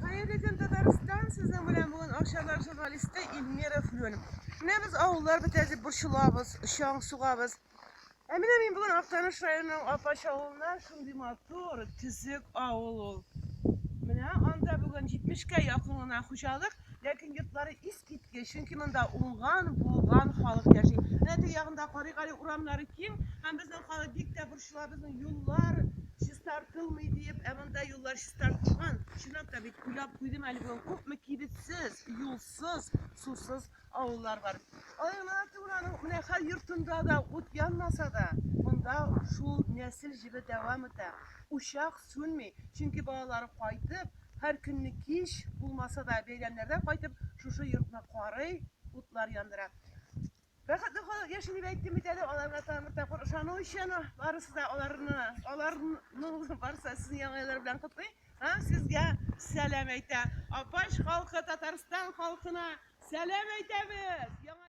Hayırlı Tataristan sizden bilen bugün akşamlar jurnalisti İlmira Flönüm. Ne biz avullar bitezi burşulabız, ışığın suğabız. Eminim bugün Aktanış rayonunun Apaş avulundan şimdi matur, tüzük avul ol. Mine anda bugün 70'ke yakınına hoşalık, lakin yurtları iskitke, çünkü bunda ungan, bulgan halık yaşayın. Neti yağında kari uramları kim? Hem bizden halı dikte burşulabızın yollar, şistartılmıyor deyip, eminde yollar şistartılgan. Şundan da bir kulap kuydum ali bugün çok mekibitsiz, yolsuz, susuz avullar var. Aymanatı buranın mine her yurtunda da ot yanmasa da, bunda şu nesil gibi devam eder. Uşak sönmey. Çünkü bağları kaytıp, her günlük iş bulmasa da beylemlerden kaytıp, şu yurtuna qaray, otlar yandırar. Fakat daha yaşını bektim dedi, onlarla tanırda konuşan o işini, varsa da onların varsa sizin yanayları bilen kutlu. Ha, sizge selam eyte. Apaş halkı Tataristan halkına selam eytemiz.